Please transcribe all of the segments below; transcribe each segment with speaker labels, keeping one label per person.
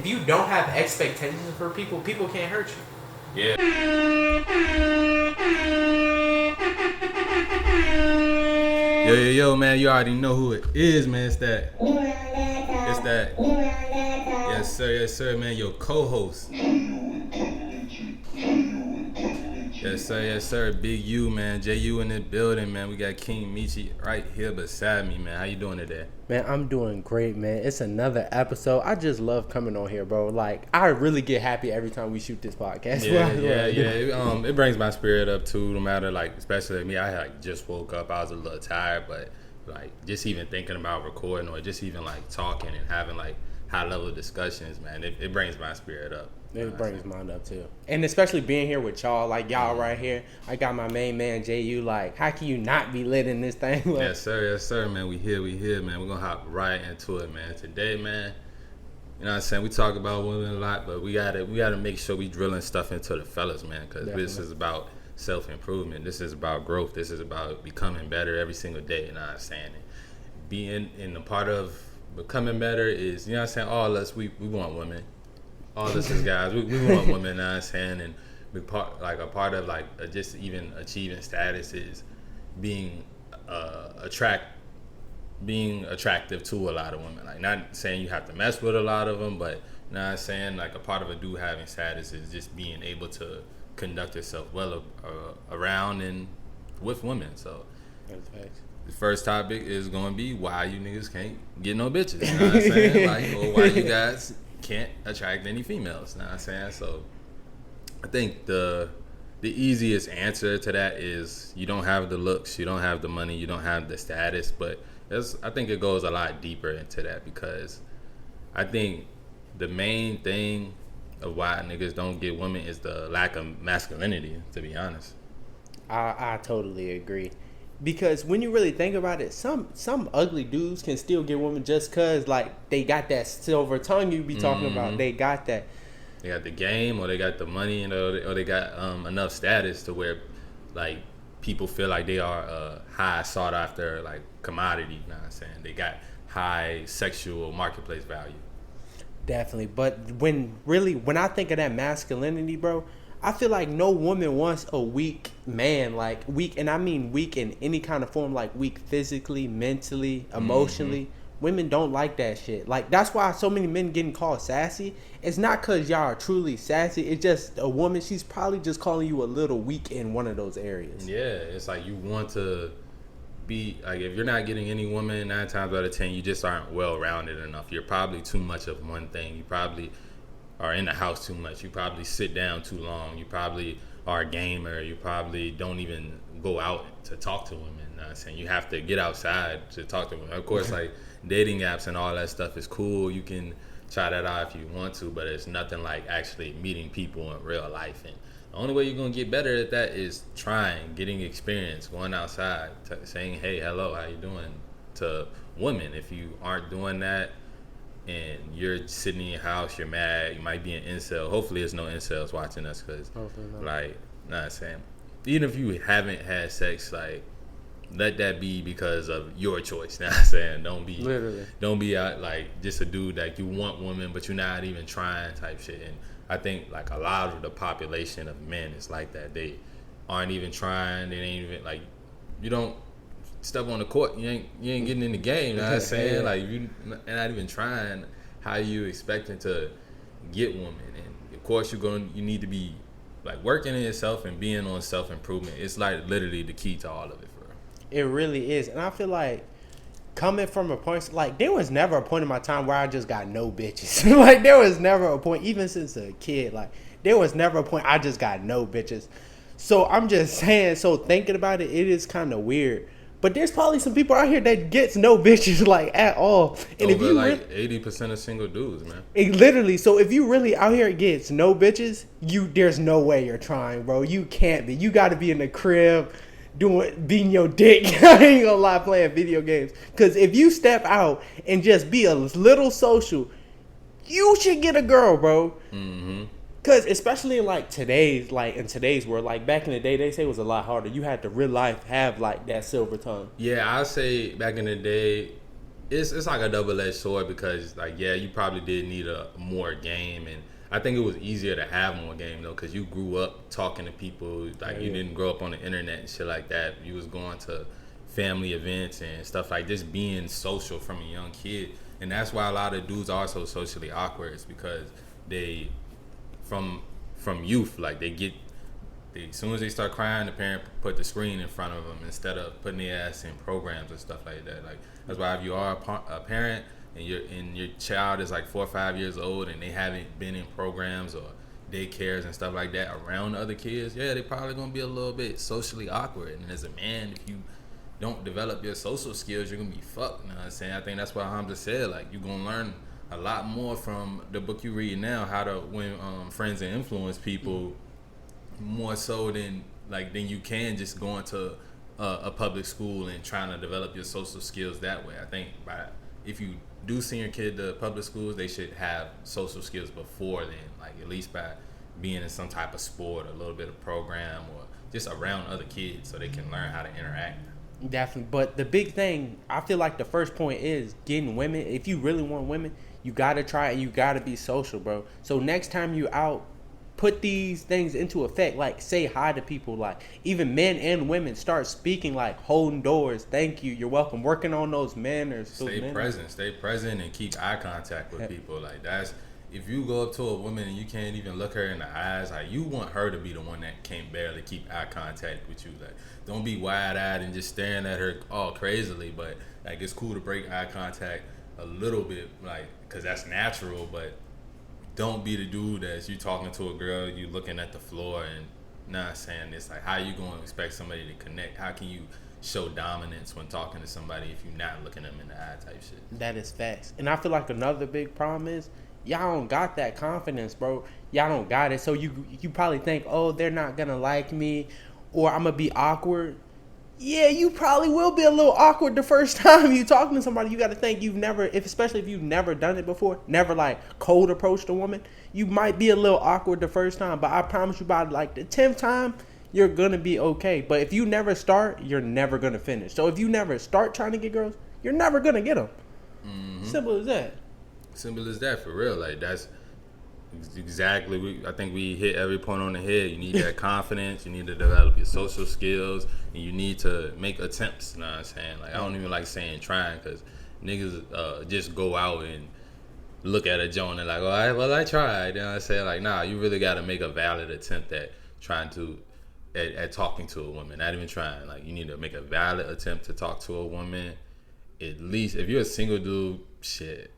Speaker 1: If you don't have expectations for people, people can't hurt you.
Speaker 2: Yeah. Yo, man, you already know who it is, man. It's that. Yes, sir, man. Your co-host. Yes, sir. Big U, man. JU in the building, man. We got Kingmeechyyy right here beside me, man. How you doing today?
Speaker 3: Man, I'm doing great, man. It's another episode. I just love coming on here, bro. Like, I really get happy every time we shoot this podcast.
Speaker 2: Yeah. It brings my spirit up too. No matter, like, especially me, I like just woke up. I was a little tired, but like just even thinking about recording or just even like talking and having like high level discussions, man, it brings my spirit up.
Speaker 3: It brings mine up too. And especially being here with y'all, like y'all right here. I got my main man JU. Like, how can you not be lit in this thing? Like,
Speaker 2: yes, sir, man. We here, man. We're gonna hop right into it, man. Today, man, you know what I'm saying? We talk about women a lot, but we gotta make sure we drilling stuff into the fellas, man, because this is about self-improvement. This is about growth. This is about becoming better every single day, you know what I'm saying? And being in the part of becoming better is, you know what I'm saying, all us, we want women. All us as guys, we want women, you know what I'm saying? And a part of like just even achieving status is being attractive to a lot of women. Like, not saying you have to mess with a lot of them, but you know what I'm saying, like a part of a dude having status is just being able to conduct yourself well around and with women. So the first topic is going to be why you niggas can't get no bitches. You know what I'm saying? Like, or why you guys can't attract any females. You know what I'm saying? So I think the easiest answer to that is you don't have the looks, you don't have the money, you don't have the status. But I think it goes a lot deeper into that, because I think the main thing of why niggas don't get women is the lack of masculinity, to be honest.
Speaker 3: I totally agree. Because when you really think about it, some ugly dudes can still get women just because, like, they got that silver tongue you be talking about. They got that.
Speaker 2: They got the game, or they got the money, or they got enough status to where, like, people feel like they are a high sought after, like, commodity. You know what I'm saying? They got high sexual marketplace value.
Speaker 3: Definitely. But when I think of that masculinity, bro, I feel like no woman wants a weak man, like weak, and I mean weak in any kind of form, like weak physically, mentally, emotionally. Women don't like that shit. Like, that's why so many men getting called sassy. It's not because y'all are truly sassy. It's just a woman, she's probably just calling you a little weak in one of those areas.
Speaker 2: Yeah, it's like you want to be, like, if you're not getting any woman, 9 times out of 10, you just aren't well-rounded enough. You're probably too much of one thing. You probably are in the house too much. You probably sit down too long. You probably are a gamer. You probably don't even go out to talk to women. You know what I'm saying? You have to get outside to talk to women. Of course, like, dating apps and all that stuff is cool. You can try that out if you want to, but it's nothing like actually meeting people in real life. And the only way you're going to get better at that is trying, getting experience, going outside, saying, hey, hello, how you doing, to women. If you aren't doing that, and you're sitting in your house, you're mad, you might be an incel. Hopefully there's no incels watching us, because, like, nah, I'm saying, even if you haven't had sex, like, let that be because of your choice. Now, I'm saying, don't be out like just a dude like you want women, but you're not even trying type shit. And I think like a lot of the population of men is like that. They aren't even trying. They ain't even, like, you don't step on the court, you ain't getting in the game. You know what I'm saying? Like, you're not even trying. How you expecting to get women? And of course you need to be like working in yourself and being on self-improvement. It's like literally the key to all of it.
Speaker 3: It really is. And I feel like coming from a point, like, there was never a point in my time where I just got no bitches. Like, there was never a point, even since a kid, like, there was never a point I just got no bitches. So I'm just saying, so thinking about it, it is kind of weird. But there's probably some people out here that gets no bitches, like, at all. And if you
Speaker 2: like 80% of single dudes, man.
Speaker 3: Literally, so if you really out here gets no bitches, there's no way you're trying, bro. You can't be. You got to be in the crib beating your dick. I ain't gonna lie, playing video games. Because if you step out and just be a little social, you should get a girl, bro. Because especially in today's world, like back in the day, they say it was a lot harder. You had to real life have like that silver tongue.
Speaker 2: Yeah, I say back in the day, it's like a double-edged sword because like yeah, you probably did need a more game, and I think it was easier to have more game though because you grew up talking to people like you didn't grow up on the internet and shit like that. You was going to family events and stuff like just being social from a young kid, and that's why a lot of dudes are so socially awkward. It's because they from youth like as soon as they start crying, the parent put the screen in front of them instead of putting their ass in programs and stuff like that. Like that's why if you are a parent and your child is like 4 or 5 years old and they haven't been in programs or daycares and stuff like that around other kids, yeah, they're probably gonna be a little bit socially awkward. And as a man, if you don't develop your social skills, you're gonna be fucked. You know what I'm saying? I think that's what Hamza said. Like you're gonna learn a lot more from the book you read now, how to win friends and influence people. More so than you can just going to a public school and trying to develop your social skills that way. I think if you do send your kid to public schools, they should have social skills before then, like at least by being in some type of sport, a little bit of program, or just around other kids so they can learn how to interact.
Speaker 3: Definitely. But the big thing, I feel like the first point is getting women. If you really want women, you got to try it and you got to be social, bro. So next time you out, put these things into effect, like say hi to people, like even men and women start speaking, like holding doors, thank you, you're welcome, working on those manners.
Speaker 2: Stay present and keep eye contact with people. Like that's, if you go up to a woman and you can't even look her in the eyes, like you want her to be the one that can't barely keep eye contact with you. Like don't be wide-eyed and just staring at her all crazily, but like it's cool to break eye contact a little bit, like because that's natural, but don't be the dude that's you talking to a girl, you looking at the floor and not saying this. Like, how you going to expect somebody to connect? How can you show dominance when talking to somebody if you're not looking them in the eye type shit?
Speaker 3: That is facts. And I feel like another big problem is y'all don't got that confidence, bro. Y'all don't got it. So you probably think, oh, they're not going to like me or I'm going to be awkward. Yeah, you probably will be a little awkward the first time you talking to somebody. You got to think especially if you've never done it before, never like cold approached a woman, you might be a little awkward the first time. But I promise you, by like the 10th time, you're gonna be okay. But if you never start, you're never gonna finish. So if you never start trying to get girls, you're never gonna get them. Mm-hmm. Simple as that.
Speaker 2: Simple as that, for real. Like that's exactly. I think we hit every point on the head. You need that confidence. You need to develop your social skills, and you need to make attempts. You know what I'm saying? Like I don't even like saying trying because niggas just go out and look at a joint and like, all right, well I tried. You know what I'm saying? Like, nah, you really got to make a valid attempt at trying to at talking to a woman. Not even trying. Like you need to make a valid attempt to talk to a woman. At least if you're a single dude, shit,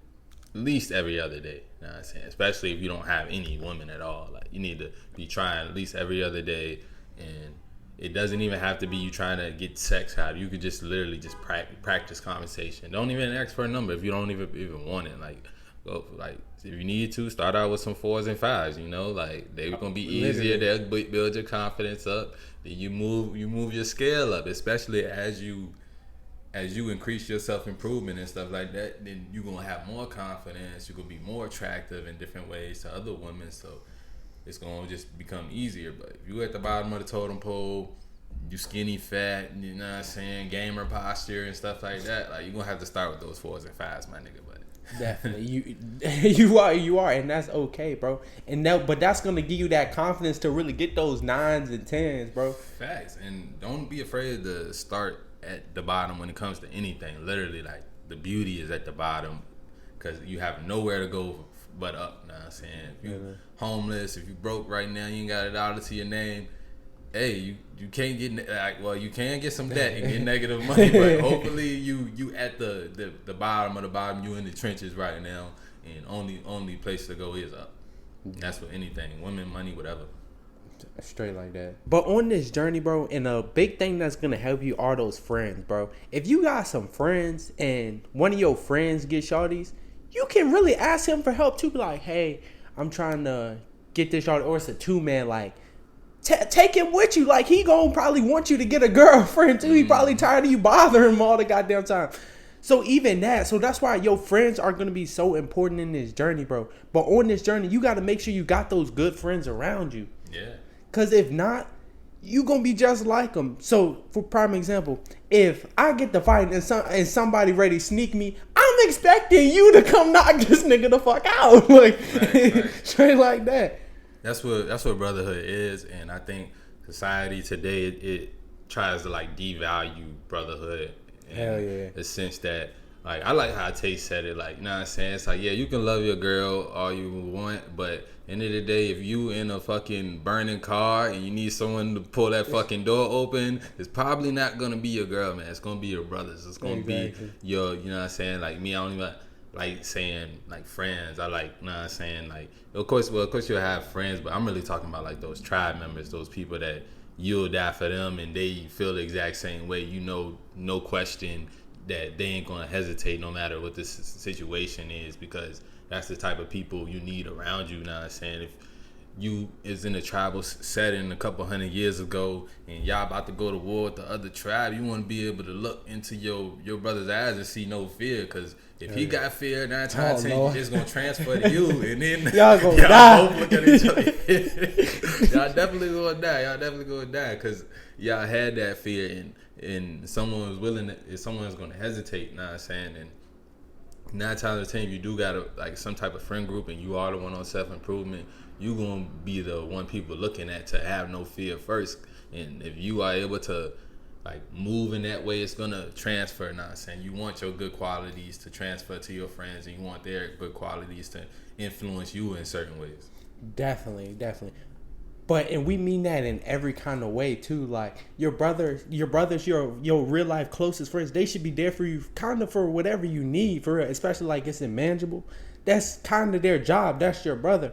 Speaker 2: at least every other day. You know what I'm saying? Especially if you don't have any women at all. Like you need to be trying at least every other day, and it doesn't even have to be you trying to get sex out. You could just literally just practice conversation. Don't even ask for a number if you don't even want it. Like go like if you need to start out with some 4s and 5s. You know, like they're gonna be easier. They'll build your confidence up. Then you move your scale up, especially as you increase your self-improvement and stuff like that, then you're going to have more confidence. You're going to be more attractive in different ways to other women. So it's going to just become easier. But if you're at the bottom of the totem pole, you skinny, fat, you know what I'm saying, gamer posture and stuff like that, like you're going to have to start with those 4s and 5s, my nigga. But
Speaker 3: definitely. You are, and that's okay, bro. But that's going to give you that confidence to really get those 9s and 10s, bro.
Speaker 2: Facts. And don't be afraid to start at the bottom when it comes to anything. Literally, like the beauty is at the bottom because you have nowhere to go but up. You know what I'm saying? If you homeless, if you broke right now, you ain't got $1 to your name. Hey, you can't get you can get some debt and get negative money, but hopefully you at the bottom of the bottom. You in the trenches right now, and only place to go is up. And that's with anything, women, money, whatever.
Speaker 3: Straight like that. But on this journey, bro, and a big thing that's gonna help you are those friends, bro. If you got some friends and one of your friends get shorties, you can really ask him for help too. Be like, hey, I'm trying to get this shorty, or it's a 2-man. Like, take him with you. Like, he gonna probably want you to get a girlfriend too. He probably tired of you bothering him all the goddamn time. So even that, so that's why your friends are gonna be so important in this journey, bro. But on this journey, you gotta make sure you got those good friends around you.
Speaker 2: Yeah.
Speaker 3: Because if not, you going to be just like them. So, for prime example, if I get the fight and somebody ready to sneak me, I'm I'm expecting you to come knock this nigga the fuck out, like straight like that.
Speaker 2: That's what brotherhood is, and I think society today it tries to like devalue brotherhood.
Speaker 3: Hell yeah.
Speaker 2: The sense that like I like how Tay said it, like, you know what I'm saying? It's like, yeah, you can love your girl all you want, but end of the day, if you in a fucking burning car and you need someone to pull that fucking door open, it's probably not gonna be your girl, man. It's gonna be your brothers. It's gonna be your, you know what I'm saying? Like me, I don't even like saying like friends. I like, you know what I'm saying? Like, of course you'll have friends, but I'm really talking about like those tribe members, those people that you'll die for them and they feel the exact same way. You know, no question that they ain't gonna hesitate no matter what this situation is, because that's the type of people you need around you. Now I'm saying, if you is in a tribal setting a couple 100 years ago and y'all about to go to war with the other tribe, you want to be able to look into your brother's eyes and see no fear, because if he got fear 9 times 10, it's gonna transfer to you, and then
Speaker 3: y'all
Speaker 2: both look at each other. Y'all definitely gonna die because y'all had that fear, and someone was willing to, if someone's gonna hesitate, know what I'm saying? And 9 times out of 10, if you do got like some type of friend group and you are the one on self-improvement, you gonna be the one people looking at to have no fear first. And if you are able to like move in that way, it's gonna transfer. Know what I'm saying? You want your good qualities to transfer to your friends, and you want their good qualities to influence you in certain ways.
Speaker 3: Definitely. But and we mean that in every kind of way too. Like your brothers, your real life closest friends, they should be there for you, kind of for whatever you need, for real. Especially like it's manageable. That's kind of their job. That's your brother.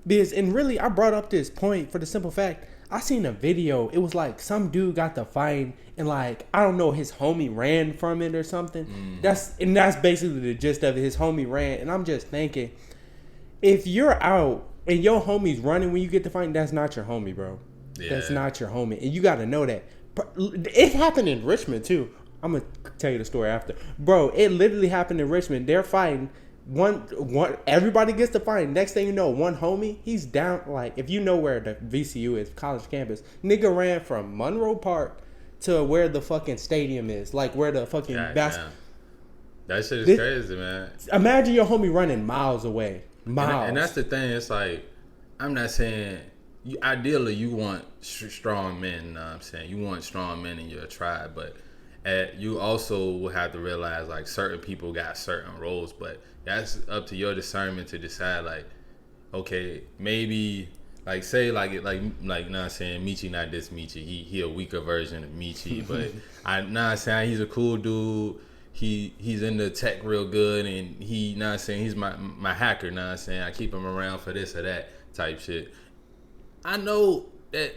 Speaker 3: Because, and really, I brought up this point for the simple fact, I seen a video. It was like some dude got the fight, and like I don't know, his homie ran from it or something. That's basically the gist of it. His homie ran, and I'm just thinking, if you're out and your homie's running when you get the fight, that's not your homie, bro. Yeah. That's not your homie, and you got to know that. It happened in Richmond too. I'm gonna tell you the story after, bro. It literally happened in Richmond. They're fighting. One everybody gets to fight. Next thing you know, one homie, he's down. Like, if you know where the VCU is, college campus, nigga ran from Monroe Park to where the fucking stadium is, like where the fucking basketball.
Speaker 2: That shit is crazy, man.
Speaker 3: Imagine your homie running miles away.
Speaker 2: And that's the thing. It's like, I'm not saying, ideally you want strong men. You know what I'm saying? You want strong men in your tribe, but you also will have to realize like certain people got certain roles, but that's up to your discernment to decide. Like, okay, maybe like say like you know what I'm saying, Meechyyy not this Meechyyy. He a weaker version of Meechyyy, but I'm saying he's a cool dude. He's into tech real good, and he not saying he's my hacker. Not saying I keep him around for this or that type shit. I know that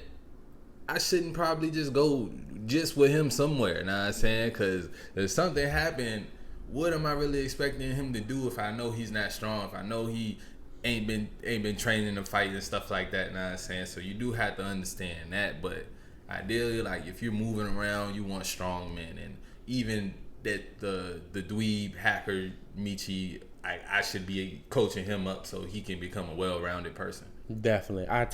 Speaker 2: I shouldn't probably just go just with him somewhere. Know what I'm saying? Because if something happened, what am I really expecting him to do if I know he's not strong? If I know he ain't been training to fight and stuff like that. Know what I'm saying? So you do have to understand that. But ideally, like if you're moving around, you want strong men, and even that the dweeb hacker Meechyyy, I should be coaching him up so he can become a well-rounded person. Definitely.
Speaker 3: I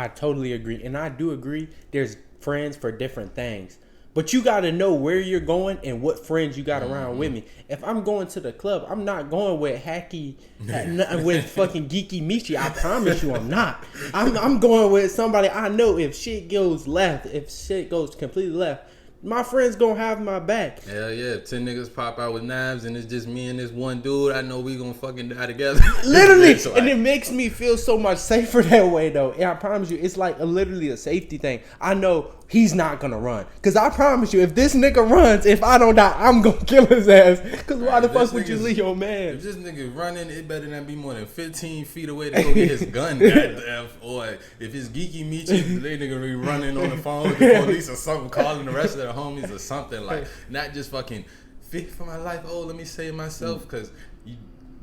Speaker 3: totally agree. And I do agree there's friends for different things. But you got to know where you're going and what friends you got around with me. If I'm going to the club, I'm not going with with fucking geeky Meechyyy. I promise you I'm not. I'm going with somebody I know if shit goes left, if shit goes completely left, my friends gonna have my back.
Speaker 2: Hell yeah. If 10 niggas pop out with knives and it's just me and this one dude, I know we gonna fucking die together.
Speaker 3: Literally. And it makes me feel so much safer that way though. And I promise you, it's like literally a safety thing. I know he's not gonna run. Cause I promise you, if this nigga runs, if I don't die, I'm gonna kill his ass. Cause why the fuck would you leave your man?
Speaker 2: If this nigga running, it better not be more than 15 feet away to go get his gun, goddamn. Or if it's geeky Meechyyy, they nigga be running on the phone with the police or something, calling the rest of the homies or something. Like, not just fucking fit for my life. Oh, let me save myself. Cause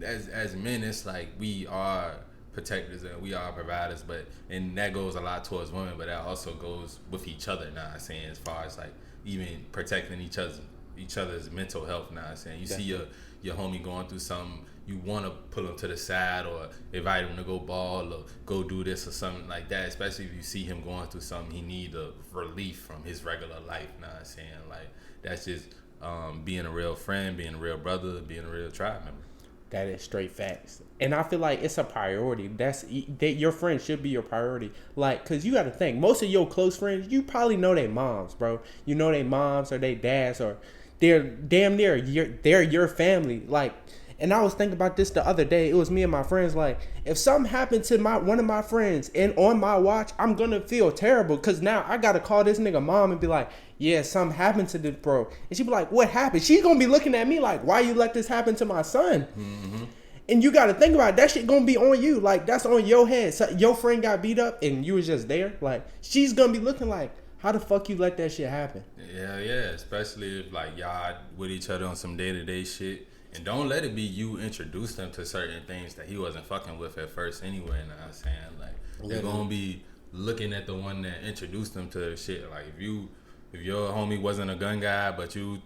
Speaker 2: as men, it's like we are protectors and we are providers, and that goes a lot towards women, but that also goes with each other. Now I'm saying, as far as like even protecting each other's mental health. Now I'm saying, you see your homie going through something, you want to pull him to the side or invite him to go ball or go do this or something like that. Especially if you see him going through something, he need a relief from his regular life. Now I'm saying, like, that's just being a real friend, being a real brother, being a real tribe member.
Speaker 3: That is straight facts. And I feel like it's a priority. That your friends should be your priority. Like, because you got to think, most of your close friends, you probably know their moms, bro. You know their moms or their dads, or they're damn near they're your family. Like, and I was thinking about this the other day. It was me and my friends. Like, if something happened to one of my friends and on my watch, I'm going to feel terrible. Because now I got to call this nigga mom and be like, yeah, something happened to this bro. And she be like, what happened? She's going to be looking at me like, why you let this happen to my son? Mm-hmm. And you got to think about it. That shit going to be on you. Like, that's on your head. So your friend got beat up and you was just there. Like, she's going to be looking like, how the fuck you let that shit happen?
Speaker 2: Yeah. Especially if, like, y'all with each other on some day-to-day shit. And don't let it be you introduce them to certain things that he wasn't fucking with at first anyway. You know what I'm saying? Like, they're going to be looking at the one that introduced them to the shit. Like, if your homie wasn't a gun guy, but you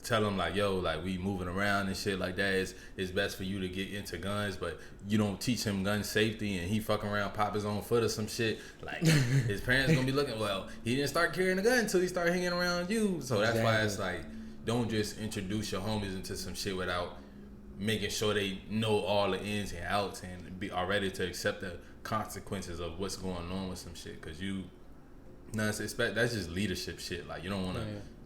Speaker 2: tell him, like, yo, like, we moving around and shit like that, it's best for you to get into guns, but you don't teach him gun safety and he fucking around, pop his own foot or some shit, like, his parents gonna be looking, well, he didn't start carrying a gun until he started hanging around you. So that's why it's like, don't just introduce your homies into some shit without making sure they know all the ins and outs and are ready to accept the consequences of what's going on with some shit. Because that's just leadership shit. Like, you don't want to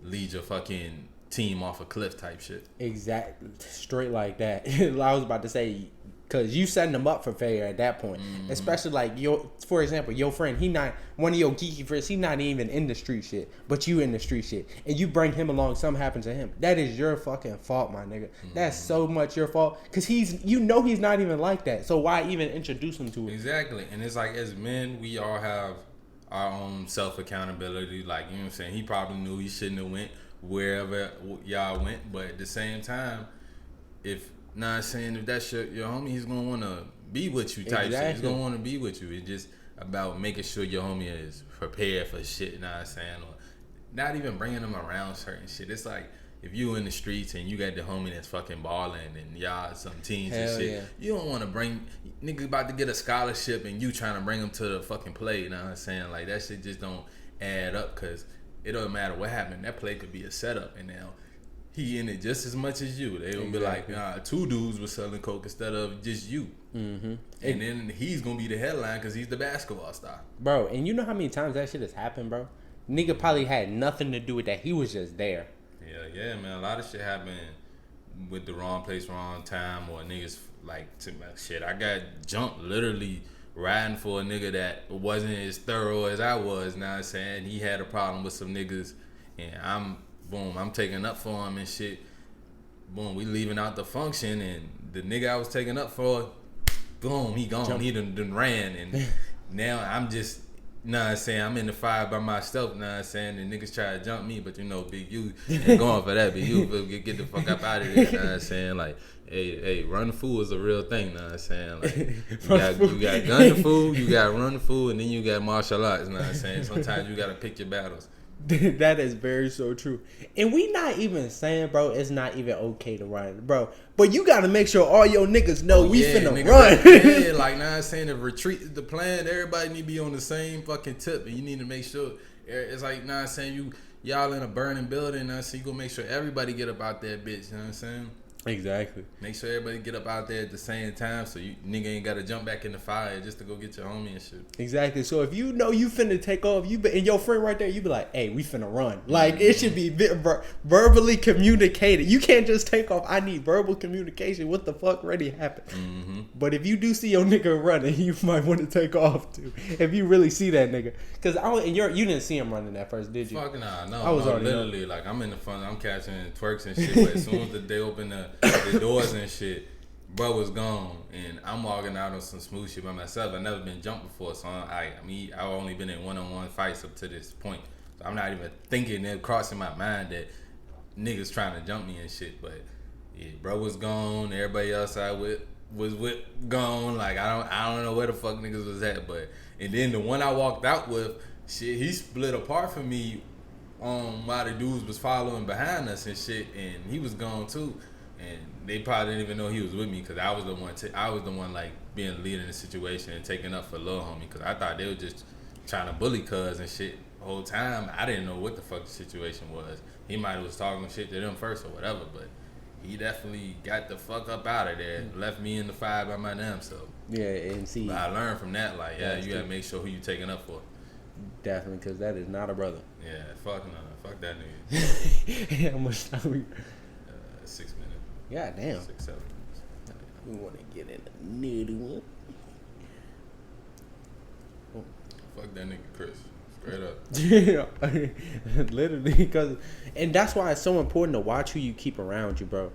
Speaker 2: lead your fucking team off a cliff type shit.
Speaker 3: Exactly. Straight like that. I was about to say, because you setting them up for failure at that point. Mm-hmm. Especially like, for example, your friend, he not, one of your geeky friends, he not even in the street shit, but you in the street shit. And you bring him along, something happens to him. That is your fucking fault, my nigga. Mm-hmm. That's so much your fault. Because he's not even like that. So why even introduce him to it?
Speaker 2: Exactly. And it's like, as men, we all have our own self-accountability. Like, you know what I'm saying? He probably knew he shouldn't have went wherever y'all went. But at the same time, if that's your homie, he's gonna want to be with you type shit. He's gonna want to be with you. It's just about making sure your homie is prepared for shit, you know what I'm saying? Or not even bringing them around certain shit. It's like, if you in the streets and you got the homie that's fucking balling and y'all some teens and shit, you don't want to bring niggas about to get a scholarship and you trying to bring them to the fucking play, you know what I'm saying? Like, that shit just don't add up, because it don't matter what happened. That play could be a setup, and now he in it just as much as you. They gonna be like, two dudes was selling coke instead of just you. Mm-hmm. And then he's gonna be the headline because he's the basketball star,
Speaker 3: bro. And you know how many times that shit has happened, bro? Nigga probably had nothing to do with that. He was just there.
Speaker 2: Yeah, man. A lot of shit happened with the wrong place, wrong time, or niggas like shit. I got jumped literally riding for a nigga that wasn't as thorough as I was. Now I'm saying he had a problem with some niggas, and I'm taking up for him and shit. Boom, we leaving out the function, and the nigga I was taking up for, boom, he gone. He done ran, and now I'm just, I'm saying, I'm in the fire by myself, I'm saying, and niggas try to jump me, but you know, Big U ain't going for that. Big U get the fuck up out of there, I'm saying, like, hey, run the fool is a real thing, I'm saying, like, you got gun the fool, you got run the fool, and then you got martial arts, I'm saying, sometimes you gotta pick your battles.
Speaker 3: That is very so true. And we not even saying, bro, it's not even okay to run, bro. But you got to make sure all your niggas know we finna run.
Speaker 2: Yeah, like, I'm saying, if retreat is the plan, everybody need to be on the same fucking tip. And you need to make sure, it's like, I'm saying, y'all in a burning building, so you gonna make sure everybody get up out that bitch, you know what I'm saying?
Speaker 3: Exactly.
Speaker 2: Make sure everybody get up out there at the same time, so you nigga ain't gotta jump back in the fire just to go get your homie and shit.
Speaker 3: Exactly. So if you know you finna take off, and your friend right there, you be like, hey, we finna run. Like, it should be verbally communicated. You can't just take off. I need verbal communication. What the fuck already happened? Mm-hmm. But if you do see your nigga running, you might want to take off too. If you really see that nigga, because you didn't see him running at first, did you?
Speaker 2: Fuck nah, no. I was literally like, I'm in the front, I'm catching twerks and shit. But as soon as they open the doors and shit, bro was gone, and I'm walking out on some smooth shit by myself. I've never been jumped before, so I've only been in one-on-one fights up to this point. So I'm not even thinking it crossing my mind that niggas trying to jump me and shit. But yeah, bro was gone. Everybody else I was gone. Like, I don't know where the fuck niggas was at. But and then the one I walked out with, shit, he split apart from me while the dudes was following behind us and shit, and he was gone too. And they probably didn't even know he was with me, because I was the one like being the leader in the situation and taking up for Lil Homie, because I thought they were just trying to bully cuz and shit the whole time. I didn't know what the fuck the situation was. He might have was talking shit to them first or whatever, but he definitely got the fuck up out of there. Left me in the fire by my damn self.
Speaker 3: Yeah, and see.
Speaker 2: But I learned from that, like, yeah, you gotta make sure who you taking up for.
Speaker 3: Definitely, because that is not a brother.
Speaker 2: Yeah, fuck no, fuck that nigga.
Speaker 3: How much time we?
Speaker 2: 6 minutes.
Speaker 3: God damn.
Speaker 2: 6, 7 minutes.
Speaker 3: We want to get in a nitty one.
Speaker 2: Fuck that nigga Chris. Straight up.
Speaker 3: Yeah, literally, because, and that's why it's so important to watch who you keep around you, bro.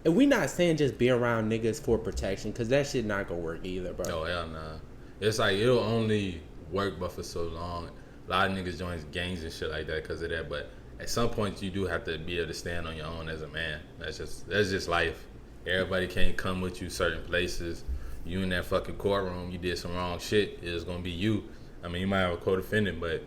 Speaker 3: And we not saying just be around niggas for protection, because that shit not gonna work either, bro.
Speaker 2: Oh hell nah. It's like it'll only work but for so long. A lot of niggas join gangs and shit like that because of that. But at some point you do have to be able to stand on your own as a man. That's just life. Everybody can't come with you certain places. You in that fucking courtroom, you did some wrong shit. It's gonna be you. I mean, you might have a co-defendant, but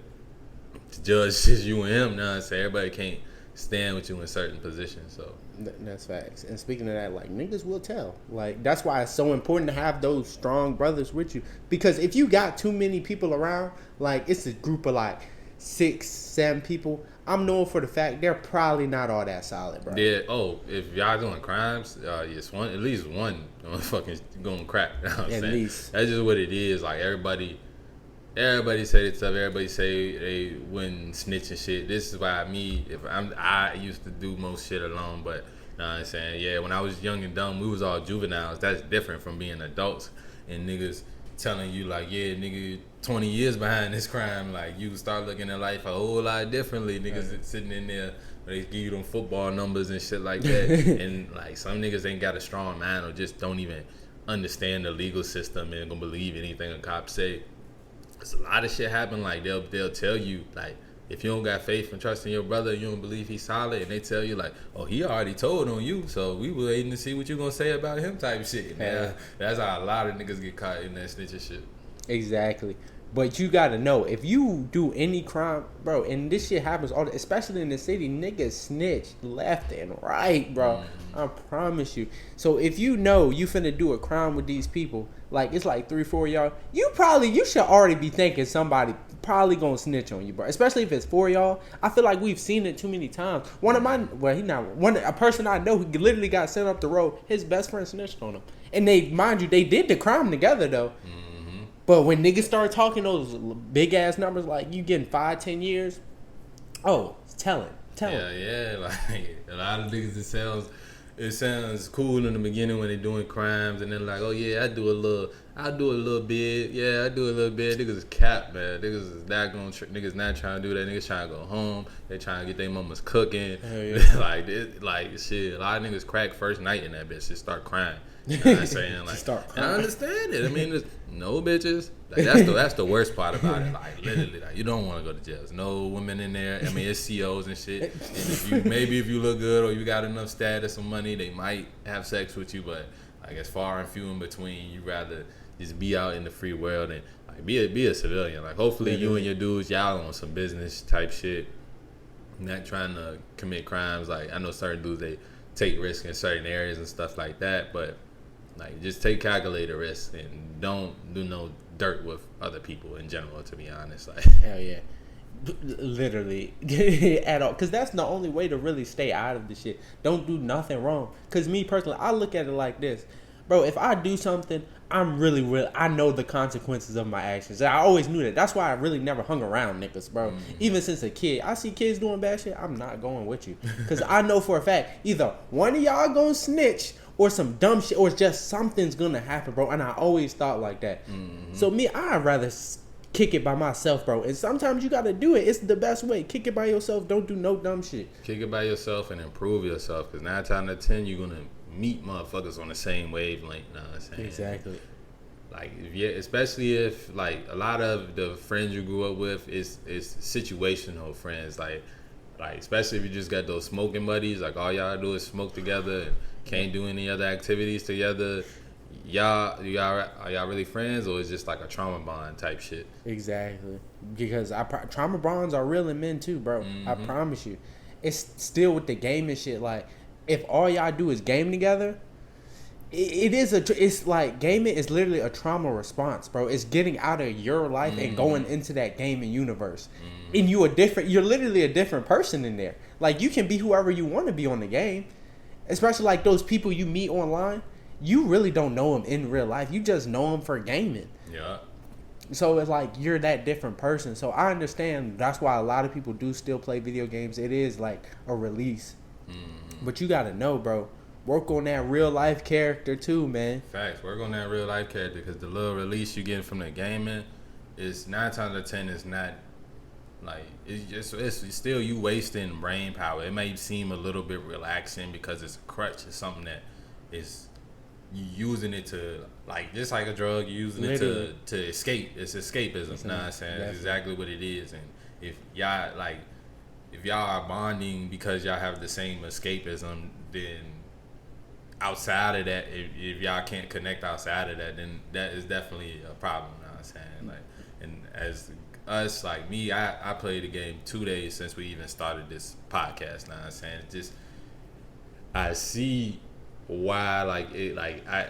Speaker 2: the judge is you and him now. So everybody can't stand with you in certain positions. So
Speaker 3: that's facts. And speaking of that, like, niggas will tell. Like, that's why it's so important to have those strong brothers with you. Because if you got too many people around, like, it's a group of like 6, 7 people, I'm knowing for the fact they're probably not all that solid, bro.
Speaker 2: Yeah. Oh, if y'all doing crimes, it's at least one fucking going crack. You know what I'm saying?
Speaker 3: At least.
Speaker 2: That's just what it is. Like everybody say this stuff. Everybody say they wouldn't snitch and shit. This is why I used to do most shit alone, but you know what I'm saying? Yeah, when I was young and dumb, we was all juveniles. That's different from being adults and niggas telling you like, yeah, nigga, 20 years behind this crime. Like, you start looking at life a whole lot differently. Niggas sitting in there, they give you them football numbers and shit like that. And like, some niggas ain't got a strong mind or just don't even understand the legal system and gonna believe anything a cop say. It's a lot of shit happen. Like, they'll tell you, like, if you don't got faith and trust in your brother, you don't believe he's solid, and they tell you like, oh, he already told on you, so we were waiting to see what you gonna say about him type shit. Yeah. That's how a lot of niggas get caught in that snitching shit.
Speaker 3: Exactly. But you gotta know, if you do any crime, bro, and this shit happens all, especially in the city, niggas snitch left and right, bro. I promise you. So if you know you finna do a crime with these people, like it's like 3, 4 y'all, you should already be thinking somebody probably gonna snitch on you, bro. Especially if it's 4 y'all. I feel like we've seen it too many times. A person I know who literally got sent up the road, his best friend snitched on him. And they did the crime together though. But when niggas start talking those big ass numbers, like you getting 5, 10 years, tell it.
Speaker 2: Yeah, like a lot of niggas, it sounds cool in the beginning when they're doing crimes, and then like, oh yeah, I'll do a little bit. Yeah, I do a little bit. Niggas is cap, man. Niggas not trying to do that. Niggas trying to go home. They trying to get their mamas cooking.
Speaker 3: Yeah.
Speaker 2: like shit. A lot of niggas crack first night in that bitch. Just start crying. You know what I'm saying? Like,
Speaker 3: start crying.
Speaker 2: And I understand it. I mean, there's no bitches. Like, that's the worst part about it. Like, literally, like, you don't want to go to jail. There's no women in there. I mean, it's COs and shit. And if you look good or you got enough status or money, they might have sex with you. But like, it's far and few in between. You rather just be out in the free world and like be a civilian. Like, hopefully you and your dudes, y'all on some business type shit. Not trying to commit crimes. Like, I know certain dudes, they take risks in certain areas and stuff like that, but like, just take calculated risks and don't do no dirt with other people in general, to be honest. Like,
Speaker 3: hell yeah. Literally. At all. Because that's the only way to really stay out of the shit. Don't do nothing wrong. Because me personally, I look at it like this. Bro, if I do something, I know the consequences of my actions. I always knew that. That's why I really never hung around niggas, bro. Even since a kid. I see kids doing bad shit, I'm not going with you. Because I know for a fact, either one of y'all gonna snitch or some dumb shit, or just something's gonna happen, bro. And I always thought like that. So me, I'd rather kick it by myself, bro. And sometimes you gotta do it. It's the best way. Kick it by yourself. Don't do no dumb shit.
Speaker 2: Kick it by yourself and improve yourself. Because 9 times out of 10, you're gonna meet motherfuckers on the same wavelength. You know what I'm saying?
Speaker 3: Exactly.
Speaker 2: Like, especially if like a lot of the friends you grew up with is situational friends. Like especially if you just got those smoking buddies. Like, all y'all do is smoke together and can't do any other activities together. Are y'all really friends, or is just like a trauma bond type shit?
Speaker 3: Exactly. Because trauma bonds are real in men too, bro. I promise you. It's still with the game and shit. Like, if all y'all do is game together, It is it's like gaming is literally a trauma response, bro. It's getting out of your life and going into that gaming universe. And you're literally a different person in there. Like, you can be whoever you want to be on the game. Especially like those people you meet online. You really don't know them in real life. You just know them for gaming.
Speaker 2: Yeah.
Speaker 3: So it's like you're that different person. So I understand that's why a lot of people do still play video games. It is like a release. But you got to know, bro. Work on that real life character too, man.
Speaker 2: Facts. Work on that real life character, because the little release you get from the gaming is 9 times out of 10 is not like, it's still you wasting brain power. It may seem a little bit relaxing because it's a crutch. It's something that is you using it to, like, just like a drug, you using
Speaker 3: Literally.
Speaker 2: it to escape. It's escapism. You know what I'm saying? It's exactly what it is. And if y'all are bonding because y'all have the same escapism, then outside of that, if y'all can't connect outside of that, then that is definitely a problem. You know what I'm saying? Like, and as us, like me, I played the game 2 days since we even started this podcast. You know what I'm saying? It just, I see why, like, it, like, I, you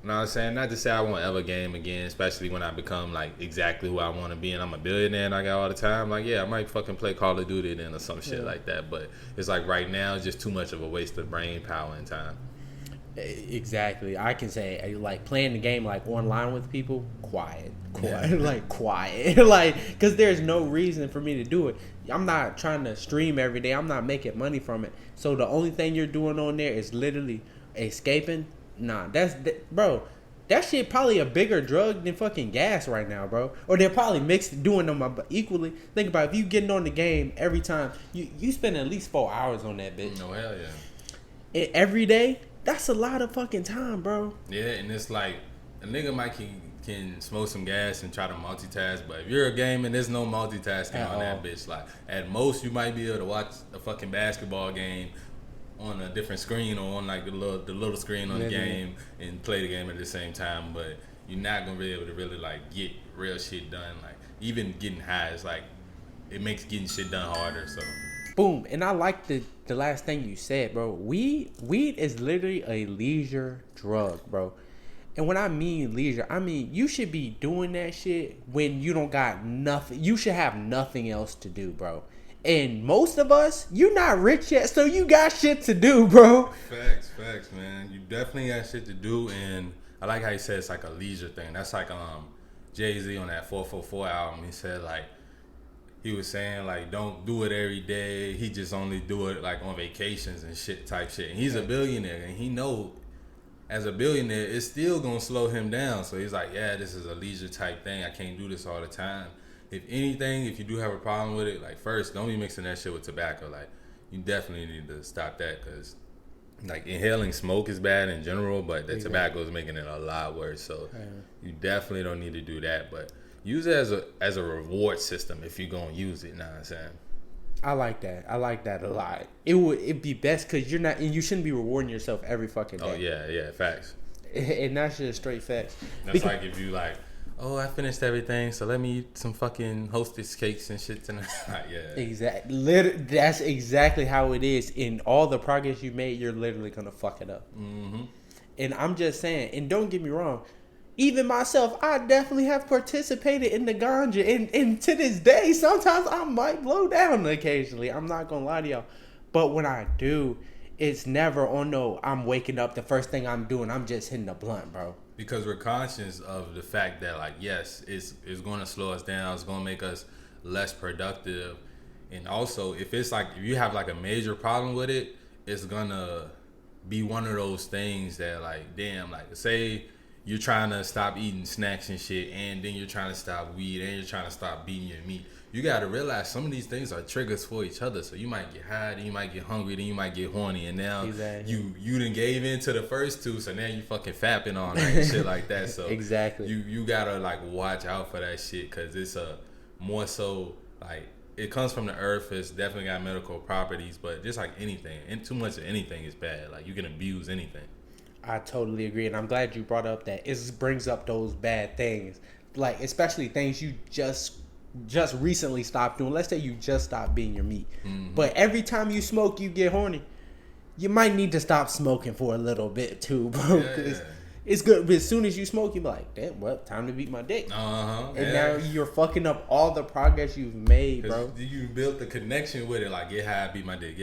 Speaker 2: know what I'm saying? Not to say I won't ever game again, especially when I become, like, exactly who I want to be and I'm a billionaire and I got all the time. Like, yeah, I might fucking play Call of Duty then or some shit like that. But it's like right now, it's just too much of a waste of brain power and time.
Speaker 3: Exactly. I can say, like, playing the game, like, online with people, quiet, like, quiet. Like, because there's no reason for me to do it. I'm not trying to stream every day. I'm not making money from it. So the only thing you're doing on there is literally escaping. Nah, bro, that shit probably a bigger drug than fucking gas right now, bro. Or they're probably mixed, doing them equally. Think about it, if you getting on the game every time, you spend at least 4 hours on that bitch.
Speaker 2: Oh, hell yeah.
Speaker 3: Every day, that's a lot of fucking time, bro.
Speaker 2: Yeah, and it's like, a nigga might can smoke some gas and try to multitask, but if you're a gamer, there's no multitasking on that bitch. Like, at most, you might be able to watch a fucking basketball game on a different screen or on like the little screen on the game and play the game at the same time, but you're not gonna be able to really like get real shit done. Like, even getting high is like, it makes getting shit done harder. So
Speaker 3: boom. And I like the last thing you said, bro. Weed is literally a leisure drug, bro. And when I mean leisure, I mean you should be doing that shit when you don't got nothing. You should have nothing else to do, bro. And most of us, you're not rich yet, so you got shit to do, bro.
Speaker 2: Facts, man. You definitely got shit to do, and I like how you said it's like a leisure thing. That's like Jay-Z on that 444 album. He said, like, he was saying, like, don't do it every day. He just only do it like on vacations and shit type shit. And he's a billionaire, and he know as a billionaire, it's still gonna slow him down. So he's like, yeah, this is a leisure type thing. I can't do this all the time. If anything, if you do have a problem with it, like, first, don't be mixing that shit with tobacco. Like, you definitely need to stop that, because, like, inhaling smoke is bad in general, but the tobacco is making it a lot worse. So you definitely don't need to do that. But use it as a reward system if you're gonna use it. Know what I'm saying?
Speaker 3: I like that. I like that a lot. It'd be best because you're not, and you shouldn't be rewarding yourself every fucking day.
Speaker 2: Oh yeah, facts.
Speaker 3: And that's just straight facts.
Speaker 2: That's like if you like, oh, I finished everything, so let me eat some fucking Hostess cakes and shit tonight. Yeah.
Speaker 3: Exactly. That's exactly how it is. In all the progress you made, you're literally gonna fuck it up. Mm-hmm. And I'm just saying, and don't get me wrong, even myself, I definitely have participated in the ganja. And to this day, sometimes I might blow down occasionally. I'm not gonna lie to y'all. But when I do, it's never, oh no, I'm waking up, the first thing I'm doing, I'm just hitting the blunt, bro.
Speaker 2: Because we're conscious of the fact that, like, yes, it's going to slow us down. It's going to make us less productive. And also, if you have, like, a major problem with it, it's going to be one of those things that, like, damn, like, say you're trying to stop eating snacks and shit, and then you're trying to stop weed, and you're trying to stop beating your meat. You got to realize some of these things are triggers for each other. So you might get high, then you might get hungry, then you might get horny, and now you done gave in to the first two, so now you fucking fapping on her and shit like that. So
Speaker 3: exactly,
Speaker 2: you gotta like watch out for that shit, because it's more so like it comes from the earth. It's definitely got medical properties, but just like anything, and too much of anything is bad. Like, you can abuse anything. I
Speaker 3: totally agree, and I'm glad you brought up that. It brings up those bad things, like especially things you just recently stopped doing. Let's say you just stopped being your meat, but every time you smoke, you get horny. you might need to stop smoking for a little bit too, bro.
Speaker 2: Yeah.
Speaker 3: It's good, but as soon as you smoke, you be like, damn, well, time to beat my dick. And now you're fucking up all the progress you've made, bro.
Speaker 2: You built the connection with it, like get high, beat my dick,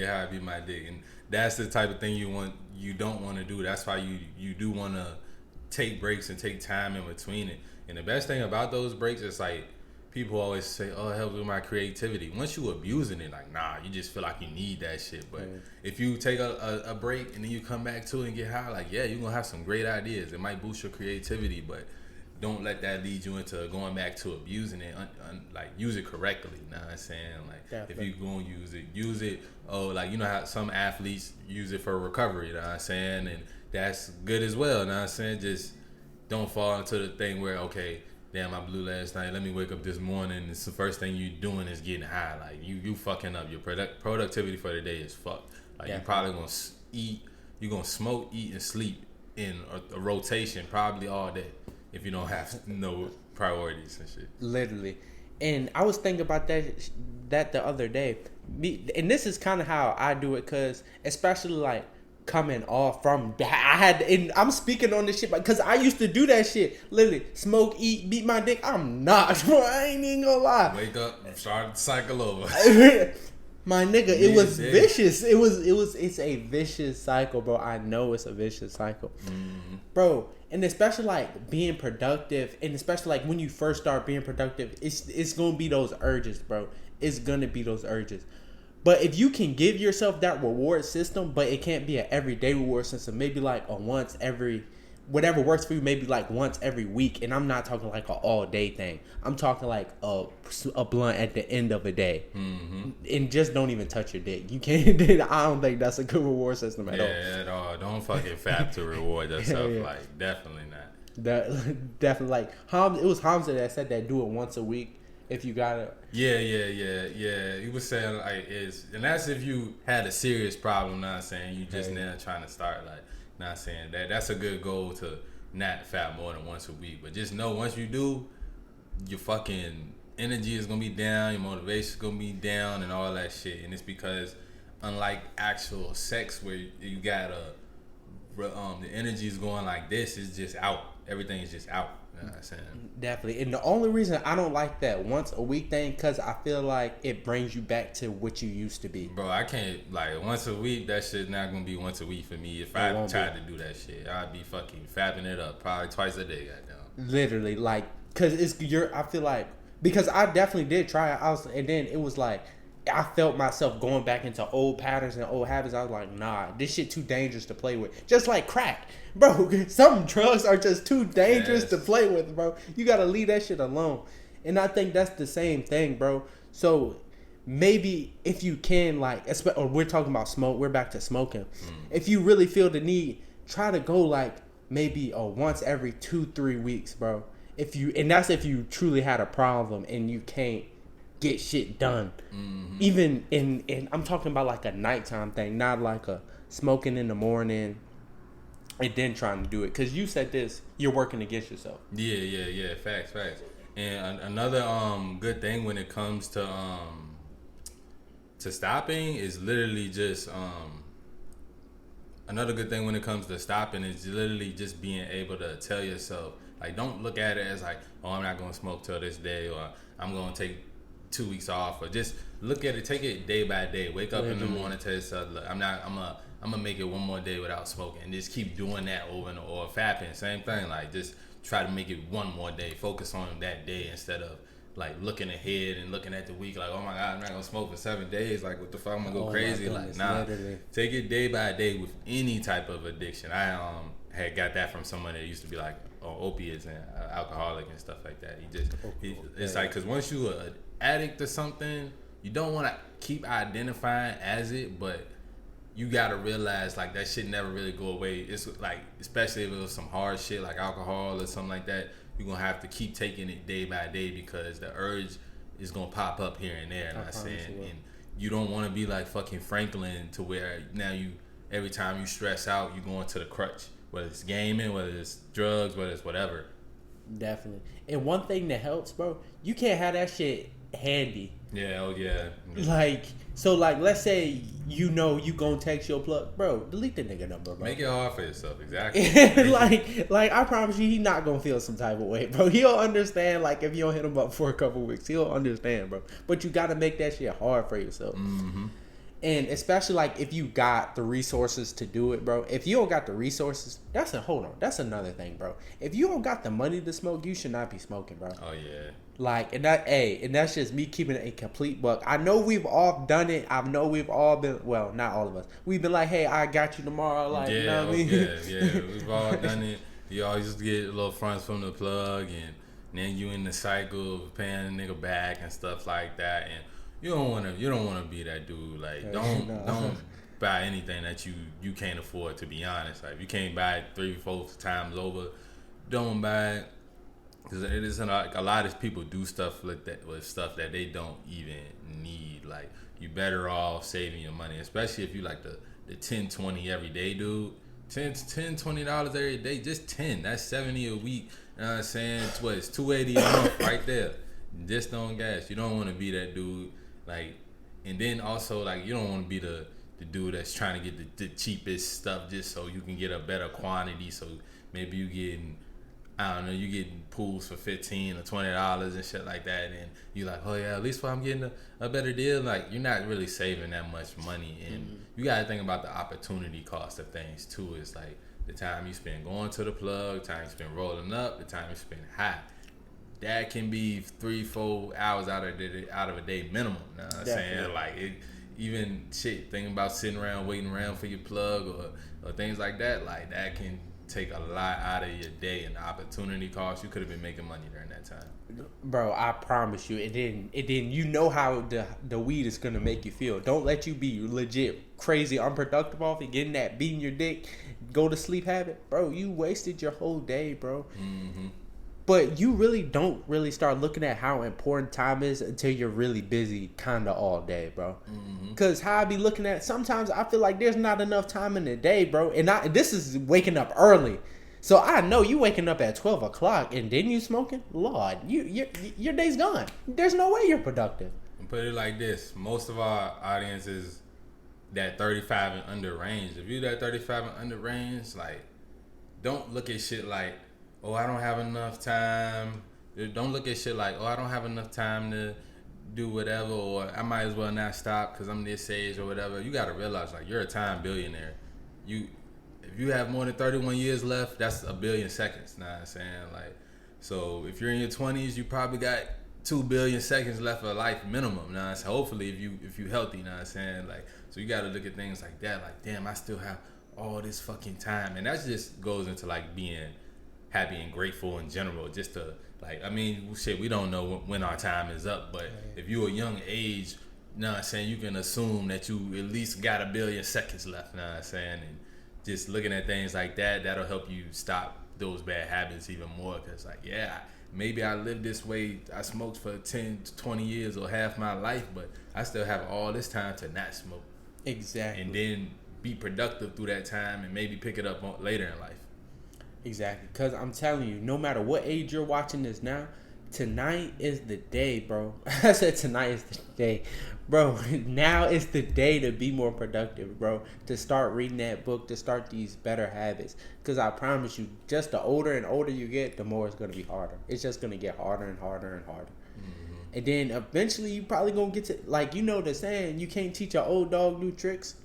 Speaker 2: and that's the type of thing you don't want to do. That's why you do want to take breaks and take time in between it. And the best thing about those breaks is like people always say, oh, it helps with my creativity. Once you abusing it, like nah, you just feel like you need that shit. But if you take a break and then you come back to it and get high, like yeah, you're gonna have some great ideas. It might boost your creativity, but don't let that lead you into going back to abusing it. Like use it correctly. You know what I'm saying? Like
Speaker 3: Definitely.
Speaker 2: if you gonna use it. Oh, like you know how some athletes use it for recovery. You know what I'm saying? And that's good as well. You know what I'm saying? Just don't fall into the thing where okay, damn, I blew last night. Let me wake up this morning. It's the first thing you doing is getting high. Like you fucking up. Your productivity for the day is fucked. Like you probably gonna eat. You gonna smoke, eat, and sleep in a rotation probably all day if you don't have no priorities and shit.
Speaker 3: Literally. And I was thinking about that the other day. And this is kind of how I do it, cause especially like coming off from and I'm speaking on this shit because I used to do that shit. Literally, smoke, eat, beat my dick. I'm not, bro. I ain't even gonna lie.
Speaker 2: Wake up, start the cycle over.
Speaker 3: My nigga, it was vicious. It's a vicious cycle, bro. I know it's a vicious cycle, bro. And especially like being productive, and especially like when you first start being productive, it's gonna be those urges, bro. It's gonna be those urges. But if you can give yourself that reward system, but it can't be an everyday reward system, maybe like a once every, whatever works for you, maybe like once every week. And I'm not talking like an all day thing. I'm talking like a blunt at the end of a day. And just don't even touch your dick. You can't. I don't think that's a good reward system at all.
Speaker 2: Yeah, at all. Don't fucking fap to reward yourself. Like definitely not.
Speaker 3: Definitely like it was Hamza that said that do it once a week. If you got it.
Speaker 2: Yeah. He was saying like and that's if you had a serious problem, not saying you just now trying to start, like not saying that's a good goal to not fat more than once a week. But just know once you do, your fucking energy is gonna be down, your motivation is gonna be down and all that shit. And it's because unlike actual sex where you got the energy is going like this, it's just out. Everything is just out. You know what I'm saying? Definitely.
Speaker 3: And the only reason I don't like that once a week thing, because I feel like it brings you back to what you used to be.
Speaker 2: Bro, I can't, like, once a week, that shit's not going to be once a week for me. If I tried to do that shit, I'd be fucking fapping it up probably twice a day, goddamn.
Speaker 3: Literally, like, because I feel like, because I definitely did try it, and then it was like, I felt myself going back into old patterns and old habits. I was like, nah, this shit too dangerous to play with. Just like crack. Bro, some drugs are just too dangerous to play with, bro. You got to leave that shit alone. And I think that's the same thing, bro. So maybe if you can, like, or we're talking about smoke. We're back to smoking. If you really feel the need, try to go like maybe once every 2-3 weeks, bro. And that's if you truly had a problem and you can't get shit done. Even in I'm talking about like a nighttime thing, not like a smoking in the morning and then trying to do it. Because you said this, you're working against yourself.
Speaker 2: Yeah. Facts. And another good thing when it comes to stopping is literally just another good thing when it comes to stopping is literally just being able to tell yourself, like, don't look at it as like, oh, I'm not gonna smoke till this day, or I'm gonna take 2 weeks off, or just look at it, take it day by day. Wake up in the morning, tell yourself, look, I'm gonna make it one more day without smoking, and just keep doing that over and over. Fapping, same thing. Like, just try to make it one more day. Focus on that day instead of like looking ahead and looking at the week. Like, oh my God, I'm not gonna smoke for 7 days. Like, what the fuck? I'm gonna go crazy. Like, nah. Literally. Take it day by day with any type of addiction. I had got that from someone that used to be like on opiates and alcoholic and stuff like that. It's like, because once you are an addict to something, you don't want to keep identifying as it, but you gotta realize like that shit never really go away. It's like, especially if it was some hard shit like alcohol or something like that, you're gonna have to keep taking it day by day because the urge is gonna pop up here and there. And you don't want to be like fucking Franklin to where now every time you stress out, you go into the crutch, whether it's gaming, whether it's drugs, whether it's whatever.
Speaker 3: Definitely. And one thing that helps, bro, you can't have that shit handy.
Speaker 2: Yeah, oh yeah.
Speaker 3: Like, so like, let's say you know you gonna text your plug, bro. Delete the nigga number, bro.
Speaker 2: Make it hard for yourself, exactly.
Speaker 3: like I promise you, he not gonna feel some type of way, bro. He'll understand. Like if you don't hit him up for a couple weeks, he'll understand, bro. But you gotta make that shit hard for yourself.
Speaker 2: Mm-hmm.
Speaker 3: And especially like if you got the resources to do it, bro. If you don't got the resources, that's another thing, bro. If you don't got the money to smoke, you should not be smoking, bro.
Speaker 2: Oh yeah.
Speaker 3: Like, and that's just me keeping it a complete buck. I know we've all done it. I know we've all been, well, not all of us. We've been like, hey, I got you tomorrow. Like, you know what I mean?
Speaker 2: Yeah. We've all done it. You always just get little fronts from the plug, and then you in the cycle of paying a nigga back and stuff like that. And you don't wanna be that dude. Like, don't buy anything that you can't afford. To be honest, like, if you can't buy it 3-4 times over, don't buy it. Because it isn't like a lot of people do stuff like that with stuff that they don't even need. Like, you better off saving your money, especially if you like the 10-20 every day dude. $20 every day, just 10. That's 70 a week. You know what I'm saying? It's $280 a month right there. Just on gas. You don't want to be that dude. Like, and then also like you don't want to be the dude that's trying to get the cheapest stuff just so you can get a better quantity. So maybe you getting, I don't know, you getting pools for $15 or $20 and shit like that, and you like, oh yeah, at least I'm getting a better deal. Like, you're not really saving that much money, and you gotta think about the opportunity cost of things too. It's like the time you spend going to the plug, the time you spend rolling up, the time you spend high. That can be 3-4 hours out of a day minimum. You know what I'm saying? Like, even shit, thinking about sitting around waiting around for your plug or things like that. Like, that can take a lot out of your day, and the opportunity cost. You could have been making money during that time,
Speaker 3: bro. I promise you, it didn't. You know how the weed is gonna make you feel. Don't let you be legit crazy unproductive off it, getting that beating your dick, go to sleep habit, bro. You wasted your whole day, bro. Mm-hmm. But you really don't really start looking at how important time is until you're really busy kind of all day, bro. Because how I be looking at, sometimes I feel like there's not enough time in the day, bro. And this is waking up early. So I know you waking up at 12 o'clock and then you smoking? Lord, your day's gone. There's no way you're productive.
Speaker 2: And put it like this. Most of our audience is that 35 and under range. If you that 35 and under range, like, don't look at shit like, oh, I don't have enough time. Don't look at shit like, oh, I don't have enough time to do whatever, or I might as well not stop because I'm this age or whatever. You got to realize, like, you're a time billionaire. If you have more than 31 years left, that's 1 billion seconds. Know what I'm saying? Like, so if you're in your 20s, you probably got 2 billion seconds left of life minimum. Know what I'm saying? Hopefully, if you healthy. Know what I'm saying? Like, so you got to look at things like that. Like, damn, I still have all this fucking time, and that just goes into like being happy and grateful in general. Just to, like, I mean, shit, we don't know when our time is up, but if you're a young age, you know what I'm saying, you can assume that you at least got 1 billion seconds left, you know what I'm saying, and just looking at things like that, that'll help you stop those bad habits even more, because, like, yeah, maybe I lived this way, I smoked for 10 to 20 years or half my life, but I still have all this time to not smoke.
Speaker 3: Exactly.
Speaker 2: And then be productive through that time and maybe pick it up later in life.
Speaker 3: Exactly, because I'm telling you, no matter what age you're watching this now, tonight is the day, bro. I said tonight is the day. Bro, now is the day to be more productive, bro. To start reading that book, to start these better habits. Because I promise you, just the older and older you get, the more it's going to be harder. It's just going to get harder and harder and harder. Mm-hmm. And then eventually you probably going to get to, like, you know the saying, you can't teach an old dog new tricks.